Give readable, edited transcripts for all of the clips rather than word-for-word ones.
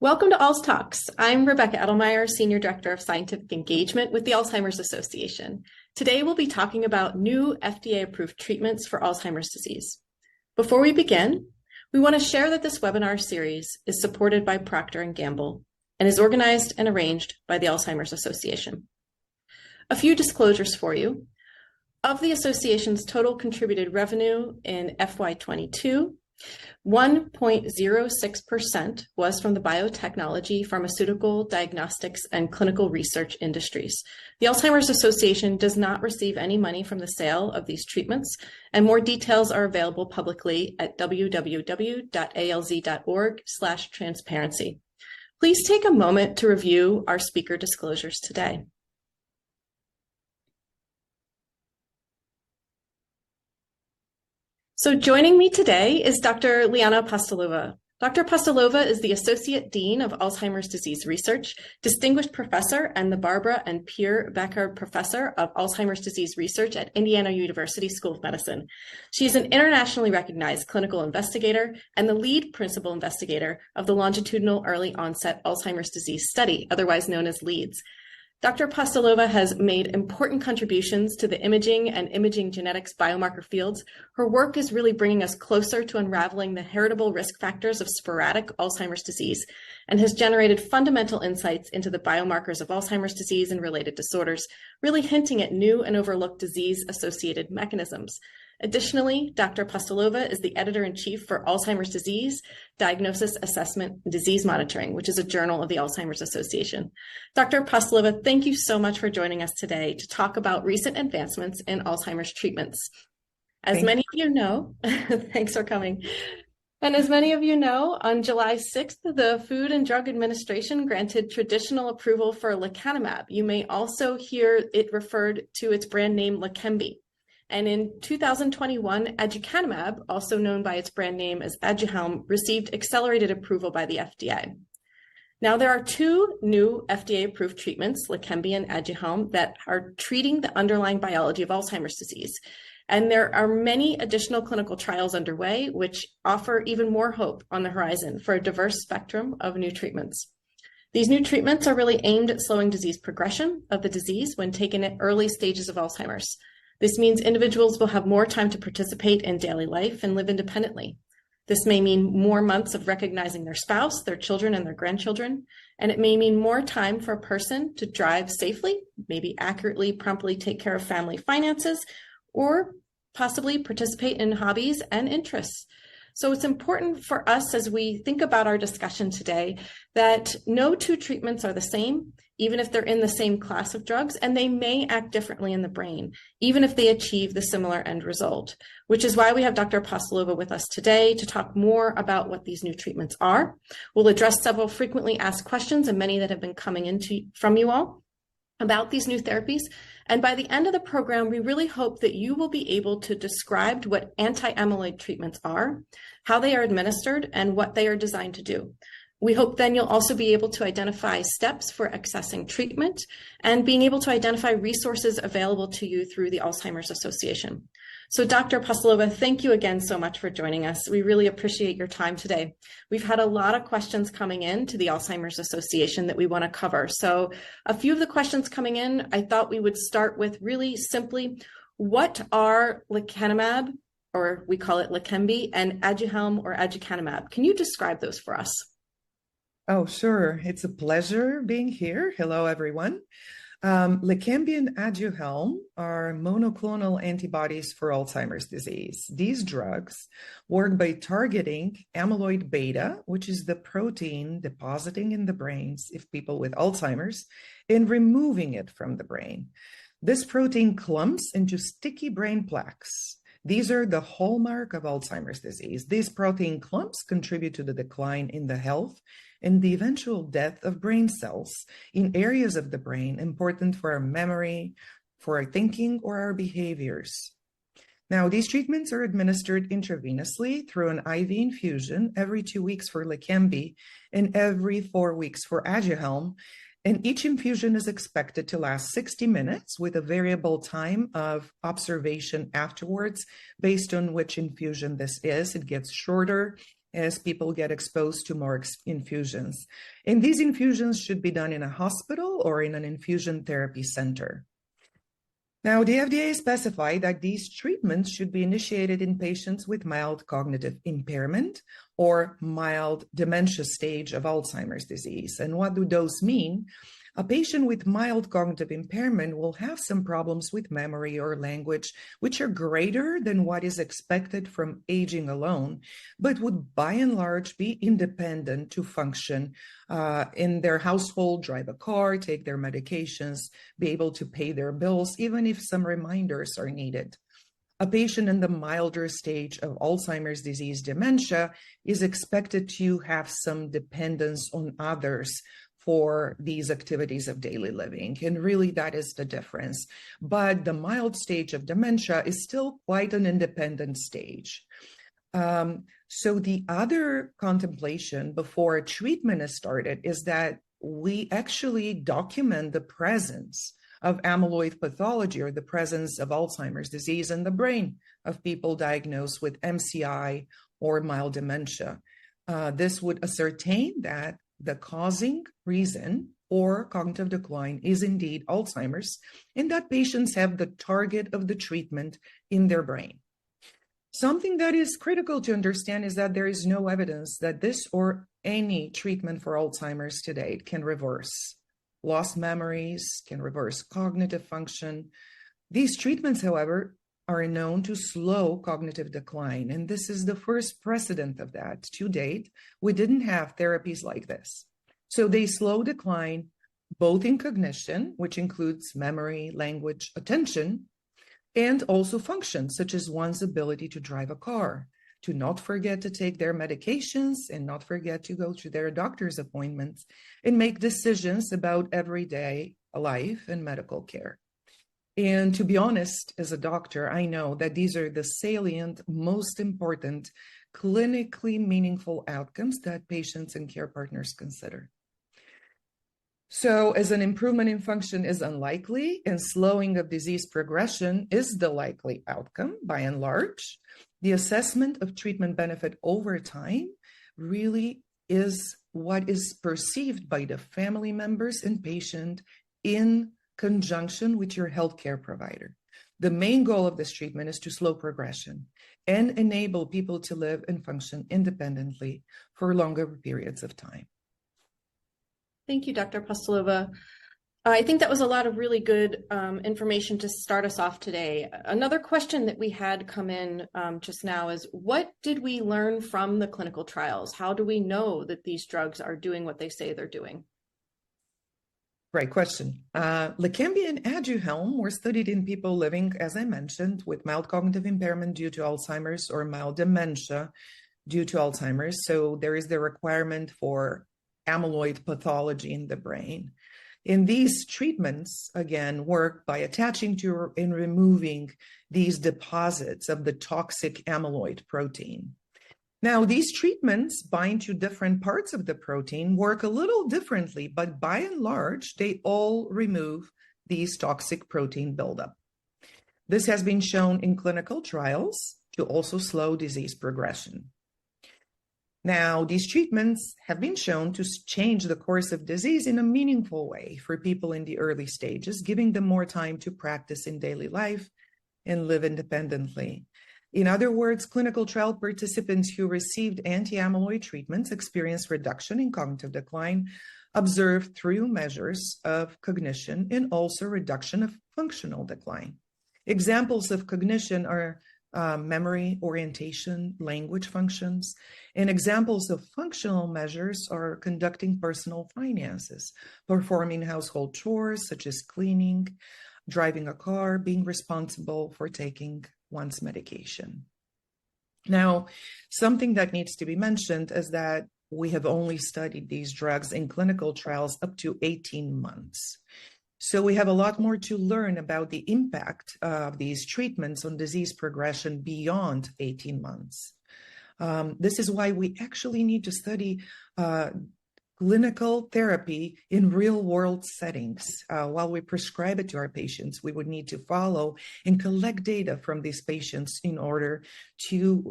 Welcome to ALZ Talks. I'm Rebecca Edelmayer, Senior Director of Scientific Engagement with the Alzheimer's Association. Today we'll be talking about new FDA-approved treatments for Alzheimer's disease. Before we begin, we want to share that this webinar series is supported by Procter Gamble and is organized and arranged by the Alzheimer's Association. A few disclosures for you. Of the association's total contributed revenue in FY22, 1.06% was from the biotechnology, pharmaceutical, diagnostics, and clinical research industries. The Alzheimer's Association does not receive any money from the sale of these treatments, and more details are available publicly at www.alz.org/transparency. Please take a moment to review our speaker disclosures today. So joining me today is Dr. Liana Apostolova. Dr. Apostolova is the Associate Dean of Alzheimer's Disease Research, Distinguished Professor, and the Barbara and Pierre Becker Professor of Alzheimer's Disease Research at Indiana University School of Medicine. She is an internationally recognized clinical investigator and the lead principal investigator of the Longitudinal Early Onset Alzheimer's Disease Study, otherwise known as LEADS. Dr. Apostolova has made important contributions to the imaging and imaging genetics biomarker fields. Her work is really bringing us closer to unraveling the heritable risk factors of sporadic Alzheimer's disease and has generated fundamental insights into the biomarkers of Alzheimer's disease and related disorders, really hinting at new and overlooked disease-associated mechanisms. Additionally, Dr. Apostolova is the editor-in-chief for Alzheimer's Disease, Diagnosis, Assessment, and Disease Monitoring, which is a journal of the Alzheimer's Association. Dr. Apostolova, thank you so much for joining us today to talk about recent advancements in Alzheimer's treatments. As many of you know, thanks for coming. And as many of you know, on July 6th, the Food and Drug Administration granted traditional approval for lecanemab. You may also hear it referred to its brand name Leqembi. And in 2021, aducanumab, also known by its brand name as Aduhelm, received accelerated approval by the FDA. Now, there are two new FDA-approved treatments, Leqembi and Aduhelm, that are treating the underlying biology of Alzheimer's disease. And there are many additional clinical trials underway, which offer even more hope on the horizon for a diverse spectrum of new treatments. These new treatments are really aimed at slowing disease progression of the disease when taken at early stages of Alzheimer's. This means individuals will have more time to participate in daily life and live independently. This may mean more months of recognizing their spouse, their children, and their grandchildren, and it may mean more time for a person to drive safely, maybe accurately, promptly take care of family finances, or possibly participate in hobbies and interests. So it's important for us as we think about our discussion today that no two treatments are the same, even if they're in the same class of drugs, and they may act differently in the brain, even if they achieve the similar end result, which is why we have Dr. Apostolova with us today to talk more about what these new treatments are. We'll address several frequently asked questions and many that have been coming in from you all about these new therapies. And by the end of the program, we really hope that you will be able to describe what anti-amyloid treatments are, how they are administered, and what they are designed to do. We hope then you'll also be able to identify steps for accessing treatment and being able to identify resources available to you through the Alzheimer's Association. So Dr. Apostolova, thank you again so much for joining us. We really appreciate your time today. We've had a lot of questions coming in to the Alzheimer's Association that we want to cover. So a few of the questions coming in, I thought we would start with really simply, what are lecanemab, or we call it Leqembi, and Aduhelm or aducanumab? Can you describe those for us? Oh, sure. It's a pleasure being here. Hello, everyone. Leqembi and Aduhelm are monoclonal antibodies for Alzheimer's disease. These drugs work by targeting amyloid beta, which is the protein depositing in the brains of people with Alzheimer's, and removing it from the brain. This protein clumps into sticky brain plaques. These are the hallmark of Alzheimer's disease. These protein clumps contribute to the decline in the health and the eventual death of brain cells in areas of the brain important for our memory, for our thinking, or our behaviors. Now, these treatments are administered intravenously through an IV infusion every 2 weeks for Leqembi and every 4 weeks for Aduhelm. And each infusion is expected to last 60 minutes with a variable time of observation afterwards based on which infusion this is. It gets shorter as people get exposed to more infusions. And these infusions should be done in a hospital or in an infusion therapy center. Now, the FDA specified that these treatments should be initiated in patients with mild cognitive impairment or mild dementia stage of Alzheimer's disease. And what do those mean? A patient with mild cognitive impairment will have some problems with memory or language, which are greater than what is expected from aging alone, but would by and large be independent to function in their household, drive a car, take their medications, be able to pay their bills, even if some reminders are needed. A patient in the milder stage of Alzheimer's disease dementia is expected to have some dependence on others for these activities of daily living. And really, that is the difference. But the mild stage of dementia is still quite an independent stage. So the other contemplation before a treatment is started is that we actually document the presence of amyloid pathology or the presence of Alzheimer's disease in the brain of people diagnosed with MCI or mild dementia. This would ascertain that the causing reason or cognitive decline is indeed Alzheimer's, and that patients have the target of the treatment in their brain. Something that is critical to understand is that there is no evidence that this or any treatment for Alzheimer's to date can reverse lost memories, can reverse cognitive function. These treatments, however, are known to slow cognitive decline, and this is the first precedent of that. To date, we didn't have therapies like this. So they slow decline both in cognition, which includes memory, language, attention, and also function, such as one's ability to drive a car, to not forget to take their medications and not forget to go to their doctor's appointments and make decisions about everyday life and medical care. And to be honest, as a doctor, I know that these are the salient, most important, clinically meaningful outcomes that patients and care partners consider. So as an improvement in function is unlikely and slowing of disease progression is the likely outcome by and large, the assessment of treatment benefit over time really is what is perceived by the family members and patient in conjunction with your healthcare provider. The main goal of this treatment is to slow progression and enable people to live and function independently for longer periods of time. Thank you, Dr. Apostolova. I think that was a lot of really good information to start us off today. Another question that we had come in just now is, what did we learn from the clinical trials? How do we know that these drugs are doing what they say they're doing? Great question. Lecanemab and ADUHELM were studied in people living, as I mentioned, with mild cognitive impairment due to Alzheimer's or mild dementia due to Alzheimer's. So there is the requirement for amyloid pathology in the brain. And these treatments, again, work by attaching to and removing these deposits of the toxic amyloid protein. Now, these treatments bind to different parts of the protein, work a little differently, but by and large, they all remove these toxic protein buildup. This has been shown in clinical trials to also slow disease progression. Now, these treatments have been shown to change the course of disease in a meaningful way for people in the early stages, giving them more time to practice in daily life and live independently. In other words, clinical trial participants who received anti-amyloid treatments experienced reduction in cognitive decline observed through measures of cognition and also reduction of functional decline. Examples of cognition are memory, orientation, language functions, and examples of functional measures are conducting personal finances, performing household chores such as cleaning, driving a car, being responsible for taking one's medication. Now, something that needs to be mentioned is that we have only studied these drugs in clinical trials up to 18 months. So we have a lot more to learn about the impact of these treatments on disease progression beyond 18 months. This is why we actually need to study clinical therapy in real-world settings. While we prescribe it to our patients, we would need to follow and collect data from these patients in order to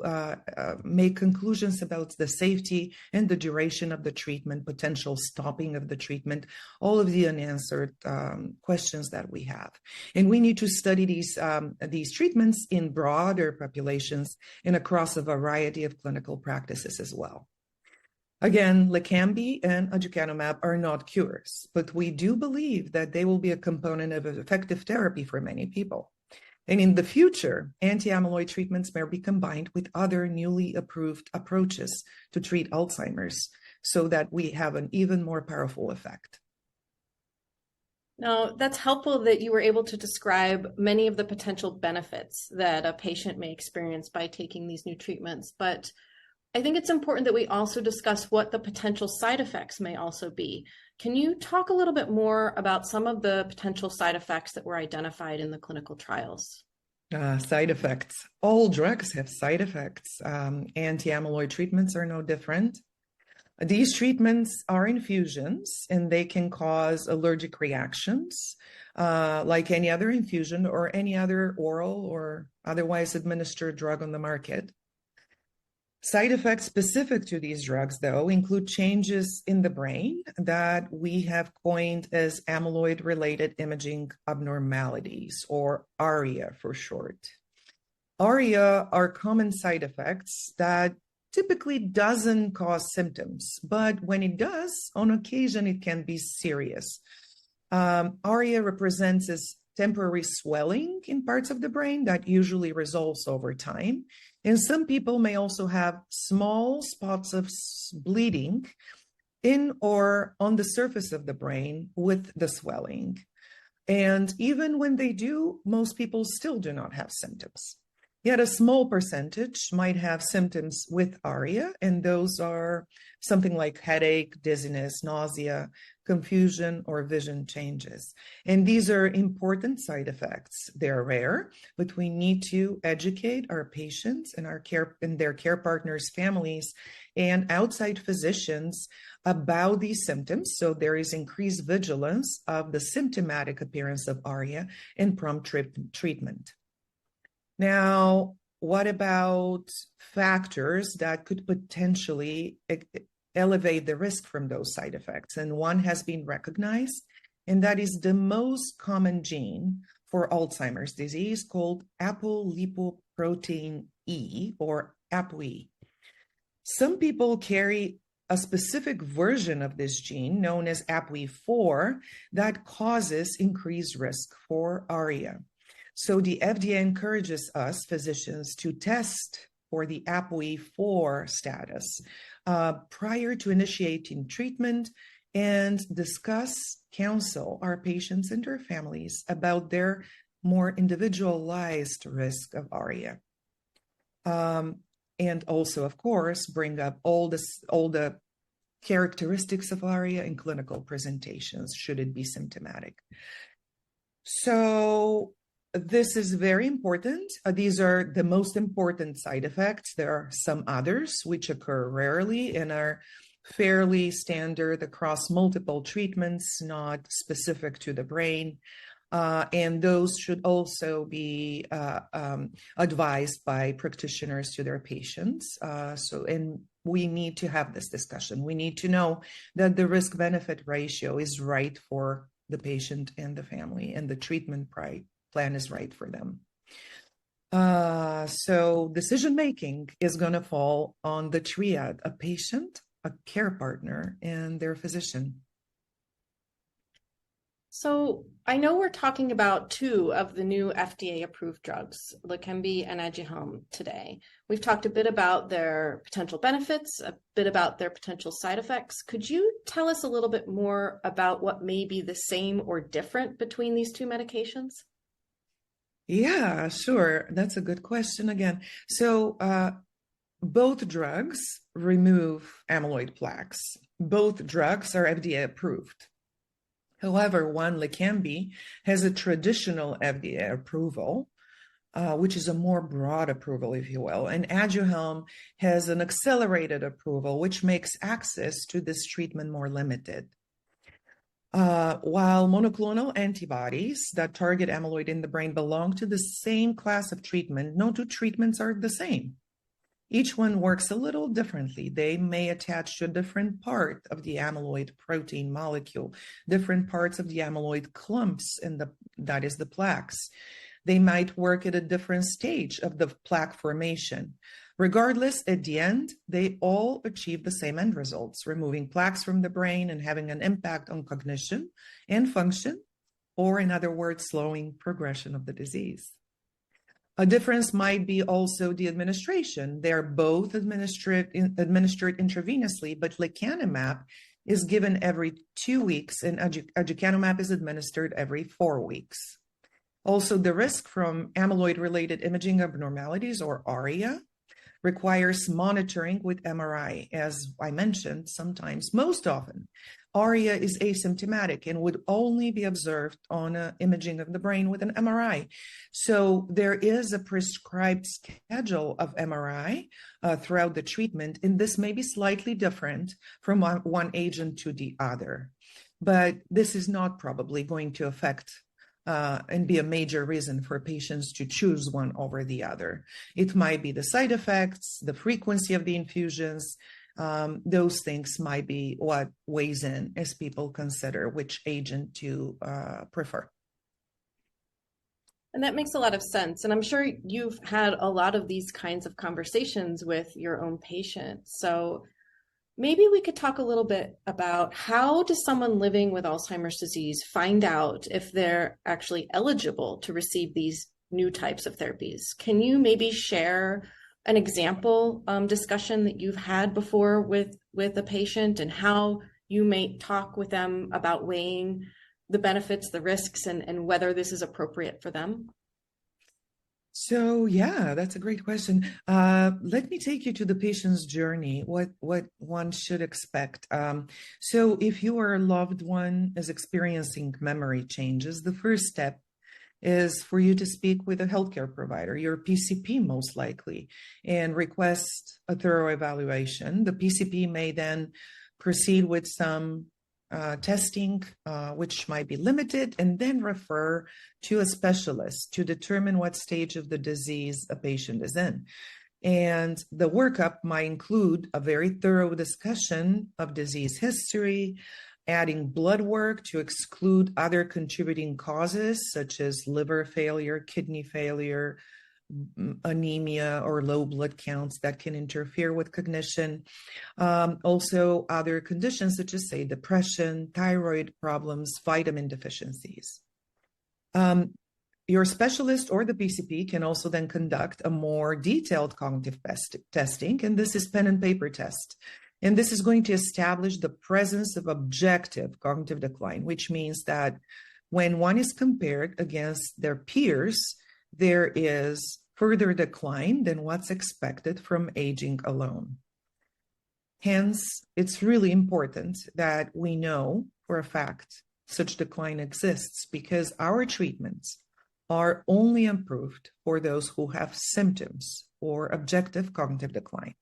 make conclusions about the safety and the duration of the treatment, potential stopping of the treatment, all of the unanswered questions that we have. And we need to study these treatments in broader populations and across a variety of clinical practices as well. Again, Leqembi and aducanumab are not cures, but we do believe that they will be a component of effective therapy for many people. And in the future, anti-amyloid treatments may be combined with other newly approved approaches to treat Alzheimer's so that we have an even more powerful effect. Now, that's helpful that you were able to describe many of the potential benefits that a patient may experience by taking these new treatments, but I think it's important that we also discuss what the potential side effects may also be. Can you talk a little bit more about some of the potential side effects that were identified in the clinical trials? Side effects. All drugs have side effects. Anti-amyloid treatments are no different. These treatments are infusions, and they can cause allergic reactions, like any other infusion or any other oral or otherwise administered drug on the market. Side effects specific to these drugs, though, include changes in the brain that we have coined as amyloid-related imaging abnormalities, or ARIA for short. ARIA are common side effects that typically doesn't cause symptoms, but when it does, on occasion, it can be serious. ARIA represents as temporary swelling in parts of the brain that usually resolves over time. And some people may also have small spots of bleeding in or on the surface of the brain with the swelling. And even when they do, most people still do not have symptoms. Yet a small percentage might have symptoms with ARIA, and those are something like headache, dizziness, nausea, confusion, or vision changes. And these are important side effects. They're rare, but we need to educate our patients and their care partners, families, and outside physicians about these symptoms. So there is increased vigilance of the symptomatic appearance of ARIA and prompt treatment. Now, what about factors that could potentially elevate the risk from those side effects? And one has been recognized, and that is the most common gene for Alzheimer's disease, called apolipoprotein E, or ApoE. Some people carry a specific version of this gene known as ApoE4 that causes increased risk for ARIA. So the FDA encourages us, physicians, to test for the ApoE4 status prior to initiating treatment and counsel our patients and their families about their more individualized risk of ARIA. And also, of course, bring up all the characteristics of ARIA in clinical presentations, should it be symptomatic. So this is very important. These are the most important side effects. There are some others which occur rarely and are fairly standard across multiple treatments, not specific to the brain. And those should also be advised by practitioners to their patients. And we need to have this discussion. We need to know that the risk-benefit ratio is right for the patient and the family, and the treatment plan is right for them. So decision-making is going to fall on the triad: a patient, a care partner, and their physician. So I know we're talking about two of the new FDA-approved drugs, Leqembi and ADUHELM, today. We've talked a bit about their potential benefits, a bit about their potential side effects. Could you tell us a little bit more about what may be the same or different between these two medications? Yeah, sure. That's a good question again. So both drugs remove amyloid plaques. Both drugs are FDA approved. However, one, Leqembi, has a traditional FDA approval, which is a more broad approval, if you will. And ADUHELM has an accelerated approval, which makes access to this treatment more limited. While monoclonal antibodies that target amyloid in the brain belong to the same class of treatment, no two treatments are the same. Each one works a little differently. They may attach to a different part of the amyloid protein molecule, different parts of the amyloid clumps, that is the plaques. They might work at a different stage of the plaque formation. Regardless, at the end, they all achieve the same end results, removing plaques from the brain and having an impact on cognition and function, or in other words, slowing progression of the disease. A difference might be also the administration. They're both administered intravenously, but lecanemab is given every 2 weeks and aducanumab is administered every 4 weeks. Also, the risk from amyloid-related imaging abnormalities, or ARIA, requires monitoring with MRI. As I mentioned, sometimes, most often, ARIA is asymptomatic and would only be observed on imaging of the brain with an MRI. So there is a prescribed schedule of MRI throughout the treatment, and this may be slightly different from one agent to the other. But this is not probably going to affect and be a major reason for patients to choose one over the other. It might be the side effects, the frequency of the infusions. Those things might be what weighs in as people consider which agent to prefer. And that makes a lot of sense. And I'm sure you've had a lot of these kinds of conversations with your own patients. So maybe we could talk a little bit about how does someone living with Alzheimer's disease find out if they're actually eligible to receive these new types of therapies? Can you maybe share an example discussion that you've had before with a patient and how you may talk with them about weighing the benefits, the risks, and whether this is appropriate for them? So yeah, that's a great question. Let me take you to the patient's journey, what one should expect. So if your loved one is experiencing memory changes, the first step is for you to speak with a healthcare provider, your PCP most likely, and request a thorough evaluation. The PCP may then proceed with some testing, which might be limited, and then refer to a specialist to determine what stage of the disease a patient is in. And the workup might include a very thorough discussion of disease history, adding blood work to exclude other contributing causes such as liver failure, kidney failure, anemia, or low blood counts that can interfere with cognition. Also, other conditions such as, say, depression, thyroid problems, vitamin deficiencies. Your specialist or the PCP can also then conduct a more detailed cognitive testing, and this is pen and paper test. And this is going to establish the presence of objective cognitive decline, which means that when one is compared against their peers, there is further decline than what's expected from aging alone. Hence, it's really important that we know for a fact such decline exists, because our treatments are only approved for those who have symptoms or objective cognitive decline.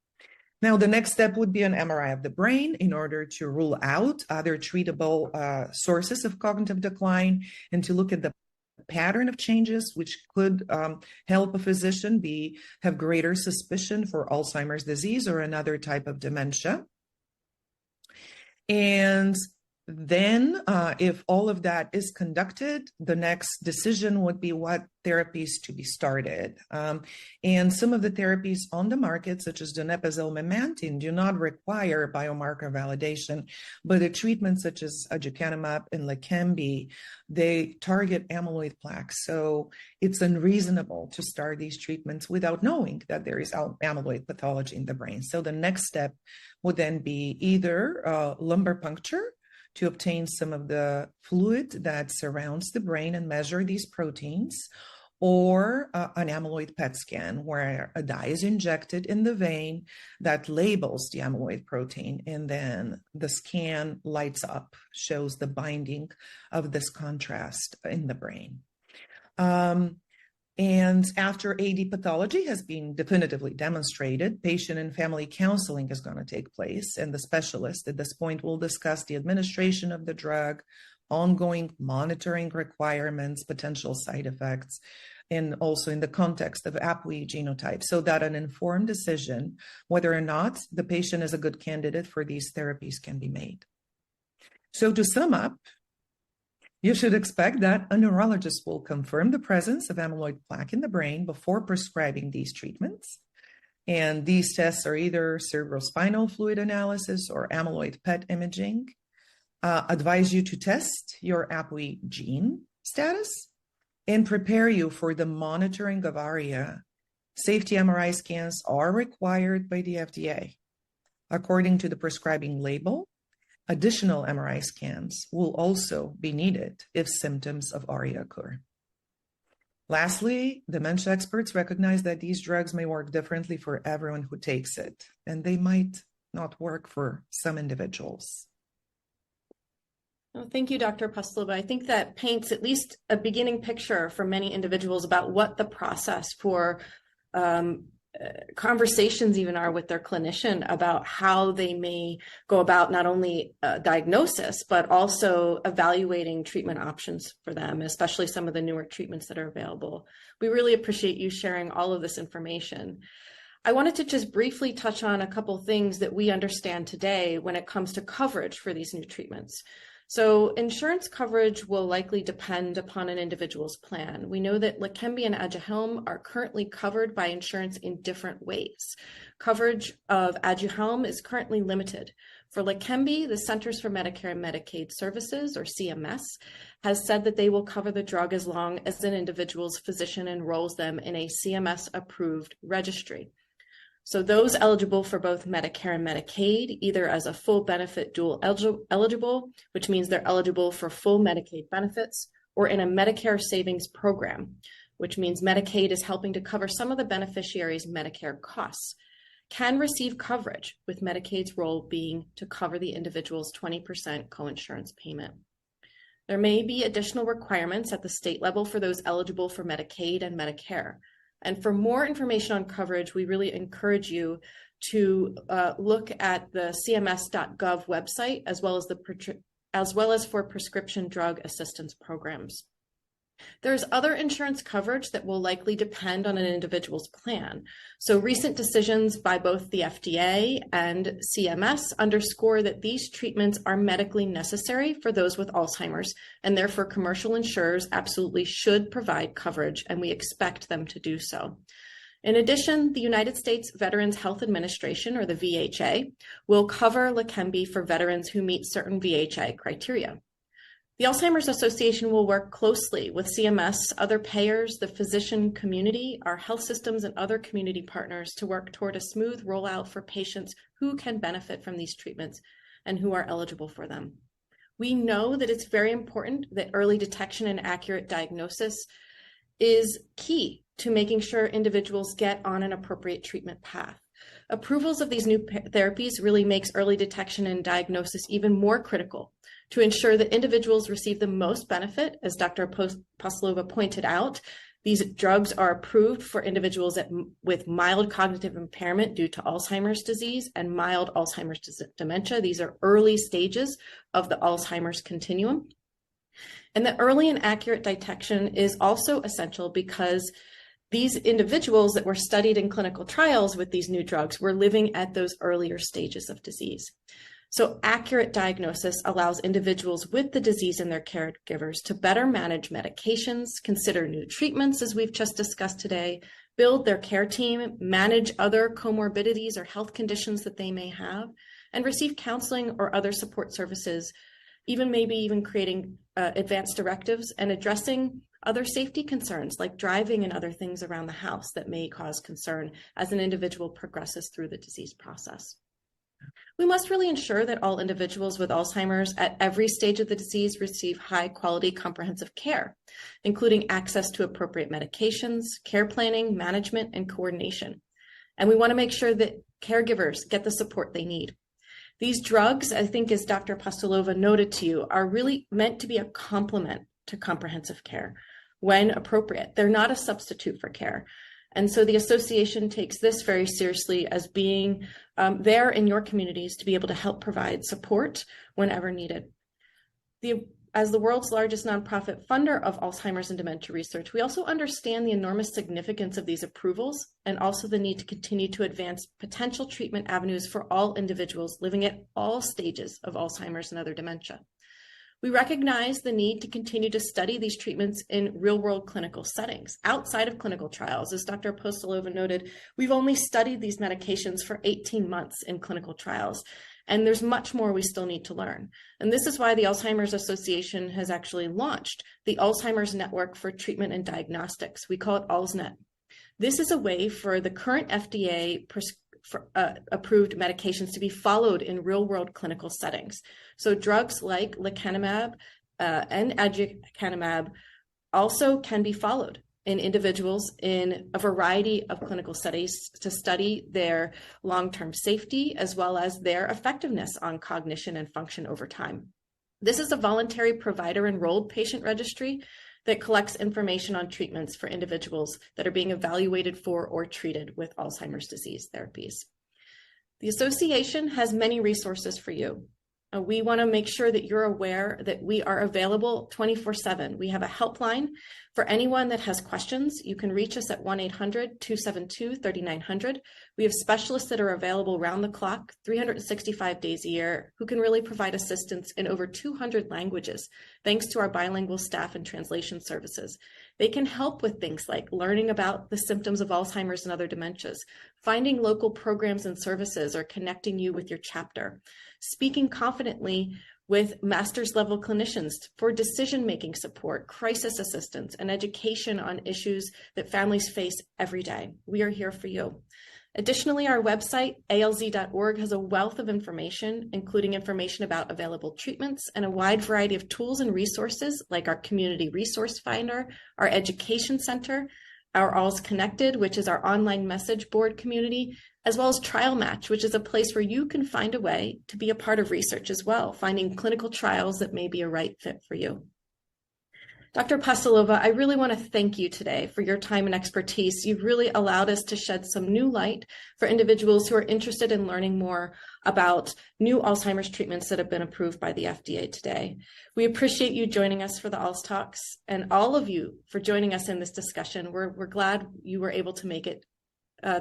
Now, the next step would be an MRI of the brain in order to rule out other treatable sources of cognitive decline and to look at the pattern of changes, which could help a physician have greater suspicion for Alzheimer's disease or another type of dementia. And then if all of that is conducted, the next decision would be what therapies to be started. And some of the therapies on the market, such as donepezil, memantine, do not require biomarker validation, but a treatment such as aducanumab and Leqembi, they target amyloid plaques. So it's unreasonable to start these treatments without knowing that there is amyloid pathology in the brain. So the next step would then be either lumbar puncture to obtain some of the fluid that surrounds the brain and measure these proteins, or an amyloid PET scan where a dye is injected in the vein that labels the amyloid protein, and then the scan lights up, shows the binding of this contrast in the brain. And after AD pathology has been definitively demonstrated, patient and family counseling is going to take place. And the specialist at this point will discuss the administration of the drug, ongoing monitoring requirements, potential side effects, and also in the context of APOE genotype, so that an informed decision whether or not the patient is a good candidate for these therapies can be made. So to sum up, you should expect that a neurologist will confirm the presence of amyloid plaque in the brain before prescribing these treatments. And these tests are either cerebrospinal fluid analysis or amyloid PET imaging. Advise you to test your APOE gene status and prepare you for the monitoring of ARIA. Safety MRI scans are required by the FDA. According to the prescribing label, additional MRI scans will also be needed if symptoms of ARIA occur. Lastly, dementia experts recognize that these drugs may work differently for everyone who takes it, and they might not work for some individuals. Well, thank you, Dr. Apostolova. I think that paints at least a beginning picture for many individuals about what the process for conversations even are with their clinician about how they may go about not only diagnosis, but also evaluating treatment options for them, especially some of the newer treatments that are available. We really appreciate you sharing all of this information. I wanted to just briefly touch on a couple things that we understand today when it comes to coverage for these new treatments. So insurance coverage will likely depend upon an individual's plan. We know that Leqembi and Aduhelm are currently covered by insurance in different ways. Coverage of Aduhelm is currently limited. For Leqembi, the Centers for Medicare and Medicaid Services, or CMS, has said that they will cover the drug as long as an individual's physician enrolls them in a CMS-approved registry. So those eligible for both Medicare and Medicaid, either as a full benefit dual eligible, which means they're eligible for full Medicaid benefits, or in a Medicare savings program, which means Medicaid is helping to cover some of the beneficiaries' Medicare costs, can receive coverage, with Medicaid's role being to cover the individual's 20% coinsurance payment. There may be additional requirements at the state level for those eligible for Medicaid and Medicare. And for more information on coverage, we really encourage you to look at the cms.gov website, as well as for prescription drug assistance programs. There's other insurance coverage that will likely depend on an individual's plan. So recent decisions by both the FDA and CMS underscore that these treatments are medically necessary for those with Alzheimer's, and therefore commercial insurers absolutely should provide coverage, and we expect them to do so. In addition, the United States Veterans Health Administration, or the VHA, will cover Leqembi for veterans who meet certain VHA criteria. The Alzheimer's Association will work closely with CMS, other payers, the physician community, our health systems, and other community partners to work toward a smooth rollout for patients who can benefit from these treatments and who are eligible for them. We know that it's very important that early detection and accurate diagnosis is key to making sure individuals get on an appropriate treatment path. Approvals of these new therapies really makes early detection and diagnosis even more critical to ensure that individuals receive the most benefit. As Dr. Apostolova pointed out, these drugs are approved for individuals with mild cognitive impairment due to Alzheimer's disease and mild Alzheimer's dementia. These are early stages of the Alzheimer's continuum. And the early and accurate detection is also essential because these individuals that were studied in clinical trials with these new drugs were living at those earlier stages of disease. So accurate diagnosis allows individuals with the disease and their caregivers to better manage medications, consider new treatments, as we've just discussed today, build their care team, manage other comorbidities or health conditions that they may have, and receive counseling or other support services, maybe even creating advanced directives and addressing other safety concerns like driving and other things around the house that may cause concern as an individual progresses through the disease process. We must really ensure that all individuals with Alzheimer's at every stage of the disease receive high-quality comprehensive care, including access to appropriate medications, care planning, management, and coordination. And we want to make sure that caregivers get the support they need. These drugs, I think, as Dr. Apostolova noted to you, are really meant to be a complement to comprehensive care. when appropriate. They're not a substitute for care. And so the association takes this very seriously as being there in your communities to be able to help provide support whenever needed. As the world's largest nonprofit funder of Alzheimer's and dementia research, we also understand the enormous significance of these approvals and also the need to continue to advance potential treatment avenues for all individuals living at all stages of Alzheimer's and other dementia. We recognize the need to continue to study these treatments in real-world clinical settings outside of clinical trials. As Dr. Apostolova noted, we've only studied these medications for 18 months in clinical trials, and there's much more we still need to learn. And this is why the Alzheimer's Association has actually launched the Alzheimer's Network for Treatment and Diagnostics. We call it ALZNet. This is a way for the current FDA-approved medications to be followed in real-world clinical settings. So drugs like lecanemab and aducanumab also can be followed in individuals in a variety of clinical studies to study their long-term safety as well as their effectiveness on cognition and function over time. This is a voluntary provider-enrolled patient registry that collects information on treatments for individuals that are being evaluated for or treated with Alzheimer's disease therapies. The association has many resources for you. We want to make sure that you're aware that we are available 24/7. We have a helpline for anyone that has questions. You can reach us at 1-800-272-3900. We have specialists that are available round the clock, 365 days a year, who can really provide assistance in over 200 languages, thanks to our bilingual staff and translation services. They can help with things like learning about the symptoms of Alzheimer's and other dementias, finding local programs and services, or connecting you with your chapter, speaking confidently with master's level clinicians for decision-making support, crisis assistance, and education on issues that families face every day. We are here for you. Additionally, our website, ALZ.org, has a wealth of information, including information about available treatments and a wide variety of tools and resources like our Community Resource Finder, our Education Center, our ALZ Connected, which is our online message board community, as well as Trial Match, which is a place where you can find a way to be a part of research as well, finding clinical trials that may be a right fit for you. Dr. Apostolova, I really want to thank you today for your time and expertise. You've really allowed us to shed some new light for individuals who are interested in learning more about new Alzheimer's treatments that have been approved by the FDA today. We appreciate you joining us for the ALZ Talks and all of you for joining us in this discussion. We're glad you were able to make it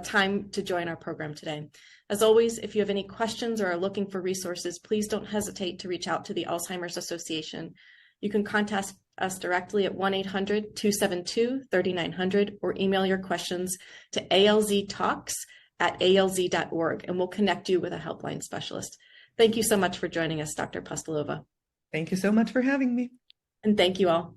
time to join our program today. As always, if you have any questions or are looking for resources, please don't hesitate to reach out to the Alzheimer's Association. You can contact us directly at 1-800-272-3900 or email your questions to alztalks@alz.org, and we'll connect you with a helpline specialist. Thank you so much for joining us, Dr. Apostolova. Thank you so much for having me. And thank you all.